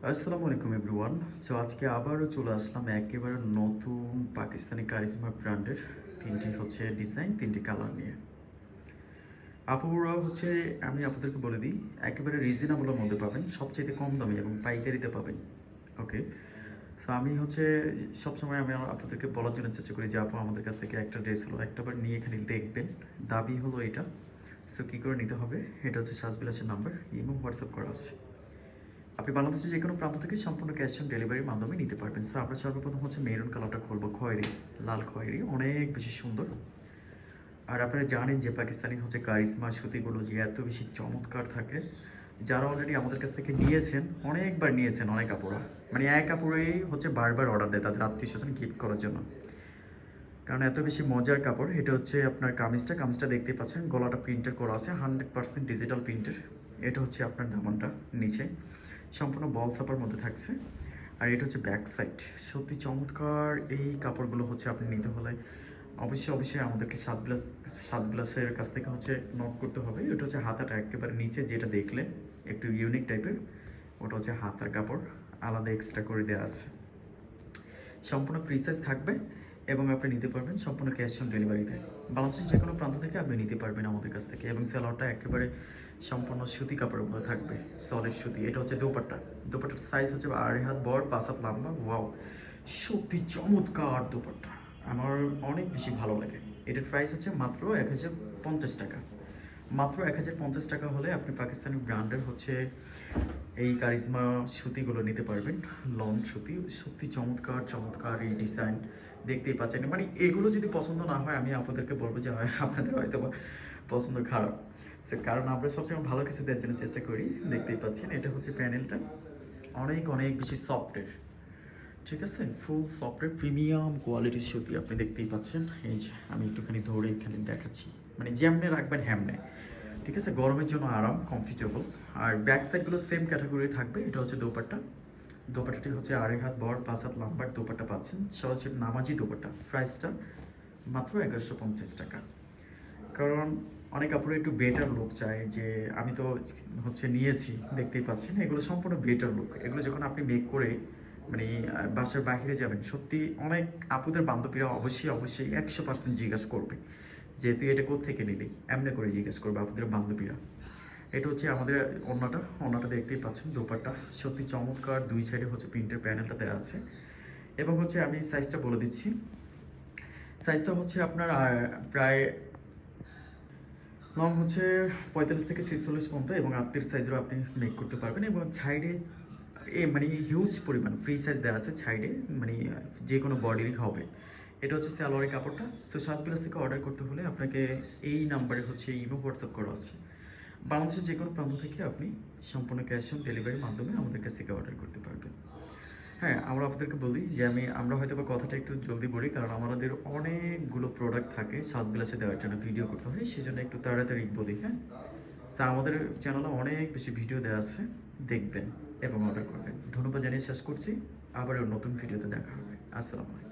আসসালামু আলাইকুম everyone. So আজকে আবারও চলে আসলাম একেবারে নতুন পাকিস্তানি কারিজমা ব্র্যান্ডের ডিজাইন, 3টি কালার নিয়ে। আপুরা আমি আপনাদেরকে বলে দিই, একেবারে রিজনেবলের মধ্যে পাবেন, সবচেয়ে কম দামে এবং পাইকারিতে পাবেন। ওকে, সো সবসময় আমি আপনাদেরকে বলার জন্য চেষ্টা করি যে আপু আমাদের কাছ থেকে একটা ড্রেস হলো একটাবার নিয়ে এখানে দেখবেন। দাবি হলো এটা। সো কী করে নিতে হবে, এটা হচ্ছে সাজবিলাসের নাম্বার, ইমো হোয়াটসঅ্যাপ করা আছে। আপনি বাংলাদেশের যে কোনো প্রান্ত থেকে সম্পূর্ণ ক্যাশ অন ডেলিভারির মাধ্যমে নিতে পারবেন। সো আমরা সর্বপ্রথম মেরুন কালারটা খুলবো, লাল খয়েরি, অনেক বেশি সুন্দর। আর আপনারা জানেন যে পাকিস্তানি কারিজমা সুতিগুলো যে এত বেশি চমৎকার থাকে। যারা অলরেডি আমাদের কাছ থেকে নিয়েছেন, অনেকবার নিয়েছেন, অনেক কাপড়া এক কাপড়েই বারবার অর্ডার দেয় তাদের আত্মীয় স্বজন গিফট করার জন্য, কারণ এত বেশি মজার কাপড়। এটা আপনার কামিজটা দেখতে পাচ্ছেন, গলাটা প্রিন্টের করা আছে, 100% ডিজিটাল প্রিন্টের। এটা আপনার দামানটা নিচে সম্পূর্ণ বল ছাপার মধ্যে থাকছে। আর এটা ব্যাক সাইড। সত্যি চমৎকার এই কাপড়গুলো আপনি নিতে হলে অবশ্যই আমাদেরকে সাজবিলাসের কাছ থেকে নক করতে হবে। এটা হাতাটা একেবারে নিচে, যেটা দেখলে একটু ইউনিক টাইপের, ওটা হাতার কাপড় আলাদা এক্সট্রা করে দেওয়া আছে। সম্পূর্ণ ফ্রি সাইজ থাকবে এবং আপনি নিতে পারবেন সম্পূর্ণ ক্যাশ অন ডেলিভারিতে। বাংলাদেশের যে কোনো প্রান্ত থেকে আপনি নিতে পারবেন আমাদের কাছ থেকে। এবং সেলোয়ারটা একেবারে সম্পূর্ণ সুতি কাপড়ের মধ্যে থাকবে, সলিড সুতি। এটা দোপাট্টার সাইজ 2.5 হাত বড়, 5 হাত লম্বা। ওয়াও, সত্যি চমৎকার দোপাট্টা, আমার অনেক বেশি ভালো লাগে। এটার প্রাইস মাত্র 1050 টাকা। মাত্র 1050 টাকা হলে আপনি পাকিস্তানি ব্র্যান্ডের এই কারিজমা সুতিগুলো নিতে পারবেন। লং সুতি, সত্যি চমৎকার এই ডিজাইন দেখতেই পাচ্ছেন। এগুলো যদি পছন্দ না হয়, আমি আপনাদেরকে বলবো যে আপনাদের হয়তো পছন্দ খারাপ, কারণ আমরা সবসময় ভালো কিছু দেওয়ার জন্য চেষ্টা করি। দেখতেই পাচ্ছেন এটা প্যানেলটা অনেক বেশি সফটের, ঠিক আছে, ফুল সফটের প্রিমিয়াম কোয়ালিটির সুতি আপনি দেখতেই পাচ্ছেন। এই যে আমি একটুখানি ধরে এখানে দেখাচ্ছি, যেমনে রাখবেন হ্যামনে, ঠিক আছে, গরমের জন্য আরাম, কমফর্টেবল। আর ব্যাক সাইডগুলো সেম ক্যাটাগরি থাকবে। এটা দোপাট্টাটি 2.5 হাত বড়, 5 হাত লম্বার দোপাট্টা পাচ্ছেন, নামাজি দোপাট্টা। প্রাইসটা মাত্র 1150 টাকা। কারণ অনেক কাপড়ে একটু বেটার লুক চায়, যে আমি তো নিয়েছি, দেখতেই পাচ্ছেন এগুলো সম্পূর্ণ বেটার লুক। এগুলো যখন আপনি মেক করে বাসার বাইরে যাবেন, সত্যি অনেক আপুদের বান্ধবীরা অবশ্যই 100% জিজ্ঞাসা করবে যে তুই এটা কোত্থেকে নিলি, এমনি করে জিজ্ঞাসা করবে আপুদের বান্ধবীরা। এটা আমাদের ওড়নাটা দেখতেই পাচ্ছেন। দোপাট্টা সত্যি চমৎকার, দুই সাইডে প্রিন্টের প্যানেলটা দেওয়া আছে। এবং আমি সাইজটা বলে দিচ্ছি। সাইজটা আপনার প্রায় লং 45 থেকে 46 পর্যন্ত, এবং 38 সাইজেরও আপনি মেক করতে পারবেন। এবং সাইডে হিউজ পরিমাণ ফ্রি সাইজ দেওয়া আছে সাইডে, যে কোনো বডিরই হবে। এটা সালোয়ারের কাপড়টা। সো সাজবিলাস থেকে অর্ডার করতে হলে আপনাকে এই নাম্বারে ইমো হোয়াটসঅ্যাপ করা আছে। বাংলাদেশের যে কোনো প্রান্ত থেকে আপনি সম্পূর্ণ ক্যাশ অন ডেলিভারির মাধ্যমে আমাদের কাছ থেকে অর্ডার করতে পারবেন। হ্যাঁ, আমরা আপনাদেরকে বলি যে আমরা হয়তো বা কথাটা একটু জলদি বলি, কারণ আমাদের অনেকগুলো প্রোডাক্ট থাকে সাজবিলাসে দেওয়ার জন্য, ভিডিও করতে হয়, সেই জন্য একটু তাড়াতাড়ি বলি। হ্যাঁ, সো আমাদের চ্যানেলে অনেক বেশি ভিডিও দেওয়া আছে, দেখবেন এবং অর্ডার করবেন। ধন্যবাদ জানিয়ে শেষ করছি। আবারও নতুন ভিডিওতে দেখা হবে। আসসালামু আলাইকুম।